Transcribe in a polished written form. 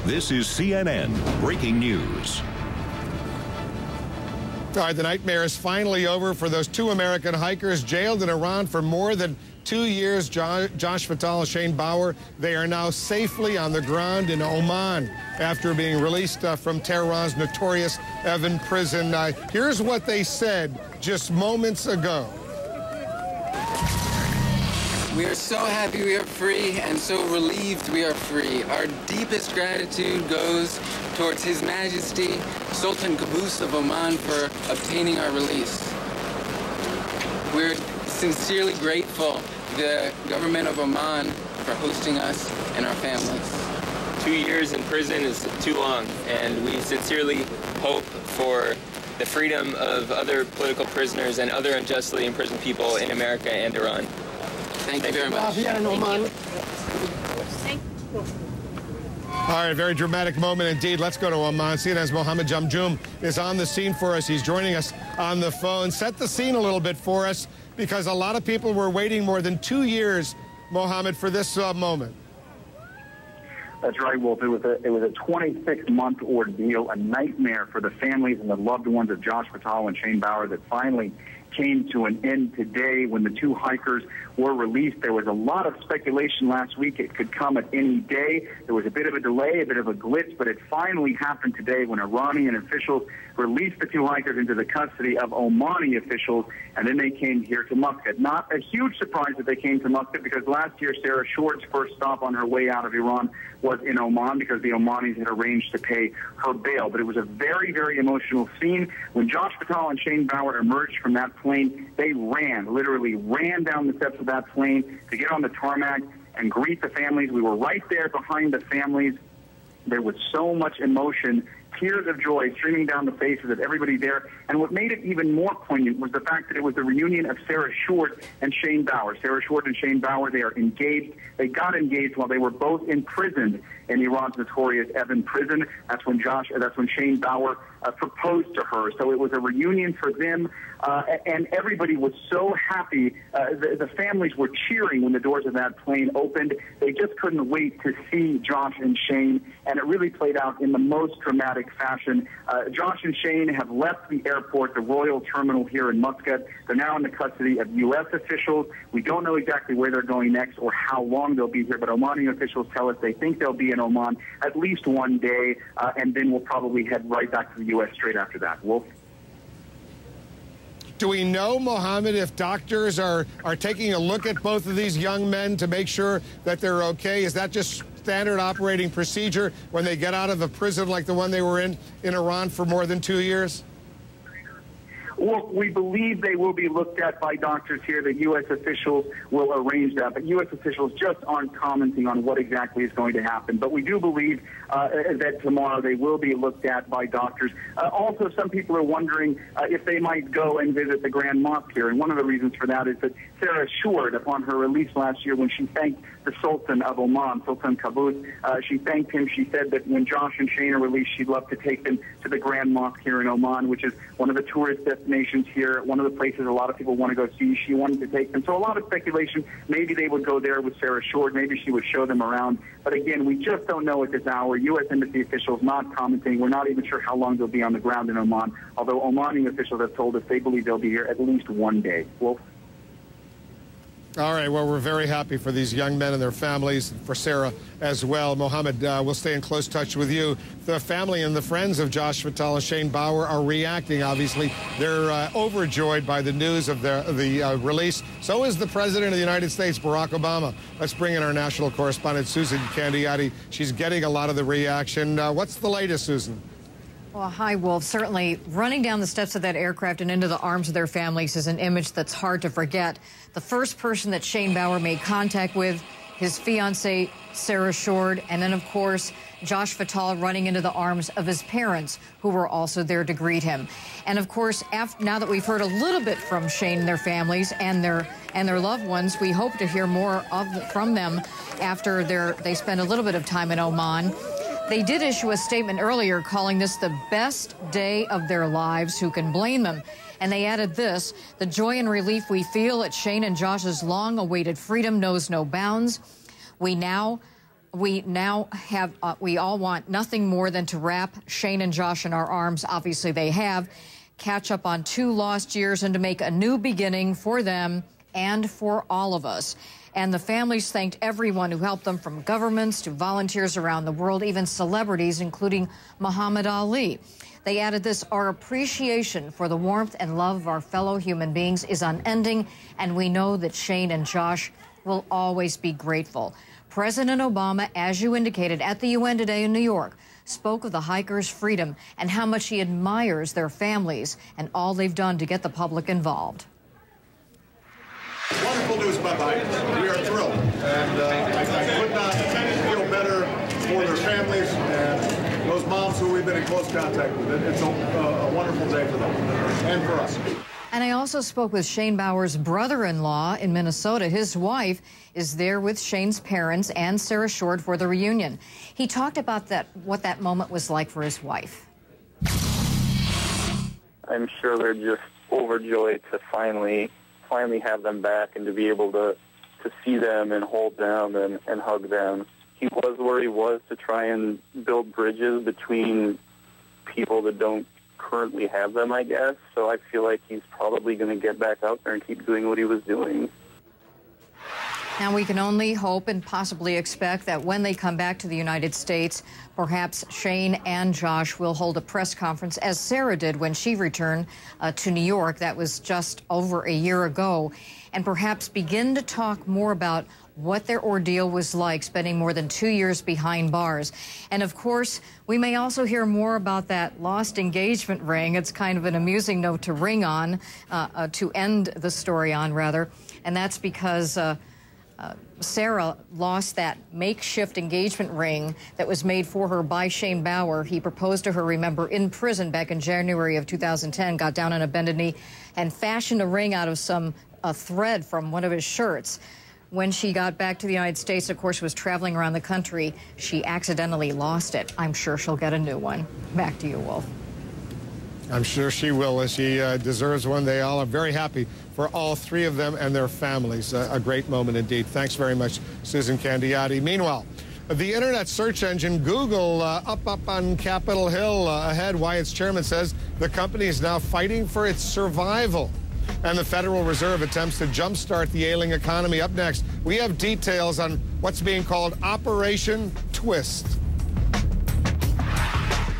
This is CNN Breaking News. All right, the nightmare is finally over for those two American hikers jailed in Iran for more than 2 years. Josh Fattal and Shane Bauer, they are now safely on the ground in Oman after being released from Tehran's notorious Evin prison. Here's what they said just moments ago. We are so happy we are free and so relieved we are free. Our deepest gratitude goes towards His Majesty Sultan Qaboos of Oman for obtaining our release. We're sincerely grateful to the government of Oman for hosting us and our families. 2 years in prison is too long, and we sincerely hope for the freedom of other political prisoners and other unjustly imprisoned people in America and Iran. Thank you very much. All right, very dramatic moment indeed. Let's go to Oman. CNN's Mohammed Jamjoom is on the scene for us. He's joining us on the phone. Set the scene a little bit for us, because a lot of people were waiting more than 2 years, Mohammed, for this moment. That's right, Wolf. It was a 26-month ordeal, a nightmare for the families and the loved ones of Josh Fattal and Shane Bauer that finally came to an end today when the two hikers were released. There was a lot of speculation last week it could come at any day. There was a bit of a delay, a bit of a glitch, but it finally happened today when Iranian officials released the two hikers into the custody of Omani officials, and then they came here to Muscat. Not a huge surprise that they came to Muscat, because last year Sarah Short's first stop on her way out of Iran was in Oman, because the Omanis had arranged to pay her bail. But it was a very, very emotional scene. When Josh Fattal and Shane Bauer emerged from that plane, they literally ran down the steps of that plane to get on the tarmac and greet the families. We were right there behind the families. There was so much emotion, tears of joy streaming down the faces of everybody there. And what made it even more poignant was the fact that it was the reunion of Sarah Short and Shane Bauer. Sarah Short and Shane Bauer, they are engaged. They got engaged while they were both imprisoned in Iran's notorious Evin prison. That's when Shane Bauer proposed to her. So it was a reunion for them, and everybody was so happy. The families were cheering when the doors of that plane opened. They just couldn't wait to see Josh and Shane, and it really played out in the most dramatic fashion. Josh and Shane have left the airport, the Royal Terminal here in Muscat. They're now in the custody of U.S. officials. We don't know exactly where they're going next or how long they'll be here, but Omani officials tell us they think they'll be in Oman at least one day, and then we'll probably head right back to the U.S. straight after that. Wolf? Do we know, Mohammed, if doctors are taking a look at both of these young men to make sure that they're okay? Is that just standard operating procedure when they get out of a prison like the one they were in Iran for more than 2 years? Well, we believe they will be looked at by doctors here. The U.S. officials will arrange that, but U.S. officials just aren't commenting on what exactly is going to happen. But we do believe that tomorrow they will be looked at by doctors. Also, some people are wondering if they might go and visit the Grand Mosque here, and one of the reasons for that is that Sarah Short, upon her release last year, when she thanked the Sultan of Oman, Sultan Qaboos, she thanked him. She said that when Josh and Shane are released, she'd love to take them to the Grand Mosque here in Oman, which is one of the tourist destinations here, one of the places a lot of people want to go see. She wanted to take them. So a lot of speculation. Maybe they would go there with Sarah Short. Maybe she would show them around. But again, we just don't know at this hour. U.S. Embassy officials not commenting. We're not even sure how long they'll be on the ground in Oman, although Omani officials have told us they believe they'll be here at least one day. Wolf? All right, well, we're very happy for these young men and their families, for Sarah as well. Mohammed, we'll stay in close touch with you. The family and the friends of Josh Fattal and Shane Bauer are reacting, obviously. They're overjoyed by the news of the release. So is the President of the United States, Barack Obama. Let's bring in our national correspondent, Susan Candiati. She's getting a lot of the reaction. What's the latest, Susan? Well, hi, Wolf. Certainly, running down the steps of that aircraft and into the arms of their families is an image that's hard to forget. The first person that Shane Bauer made contact with, his fiancée, Sarah Short, and then, of course, Josh Fattal running into the arms of his parents, who were also there to greet him. And, of course, now that we've heard a little bit from Shane and their families and their loved ones, we hope to hear more from them after they spend a little bit of time in Oman. They did issue a statement earlier calling this the best day of their lives. Who can blame them? And they added this: the joy and relief we feel at Shane and Josh's long-awaited freedom knows no bounds. We now we now have, we all want nothing more than to wrap Shane and Josh in our arms. Obviously, they have. Catch up on 2 lost years and to make a new beginning for them and for all of us. And the families thanked everyone who helped them, from governments to volunteers around the world, even celebrities, including Muhammad Ali. They added this: our appreciation for the warmth and love of our fellow human beings is unending, and we know that Shane and Josh will always be grateful. President Obama, as you indicated, at the UN today in New York, spoke of the hikers' freedom and how much he admires their families and all they've done to get the public involved. Wonderful news about the hikers. We are thrilled, and I could not feel better for their families and those moms who we've been in close contact with. It's a wonderful day for them and for us. And I also spoke with Shane Bauer's brother-in-law in Minnesota. His wife is there with Shane's parents and Sarah Short for the reunion. He talked about what that moment was like for his wife. I'm sure they're just overjoyed to finally have them back and to be able to see them and hold them and hug them. He was where he was to try and build bridges between people that don't currently have them, I guess. So I feel like he's probably going to get back out there and keep doing what he was doing. Now, we can only hope and possibly expect that when they come back to the United States, perhaps Shane and Josh will hold a press conference, as Sarah did when she returned to New York. That was just over a year ago, and perhaps begin to talk more about what their ordeal was like, spending more than 2 years behind bars. And of course, we may also hear more about that lost engagement ring. It's kind of an amusing note to ring on, to end the story on, rather. And that's because Sarah lost that makeshift engagement ring that was made for her by Shane Bauer. He proposed to her, remember, in prison back in January of 2010, got down on a bended knee and fashioned a ring out of a thread from one of his shirts. When she got back to the United States, of course, was traveling around the country, she accidentally lost it. I'm sure she'll get a new one. Back to you, Wolf. I'm sure she will, as she deserves one. They all are very happy for all 3 of them and their families. A great moment indeed. Thanks very much, Susan Candiati. Meanwhile, the internet search engine Google up on Capitol Hill ahead. Why its chairman says the company is now fighting for its survival. And the Federal Reserve attempts to jumpstart the ailing economy. Up next, we have details on what's being called Operation Twist.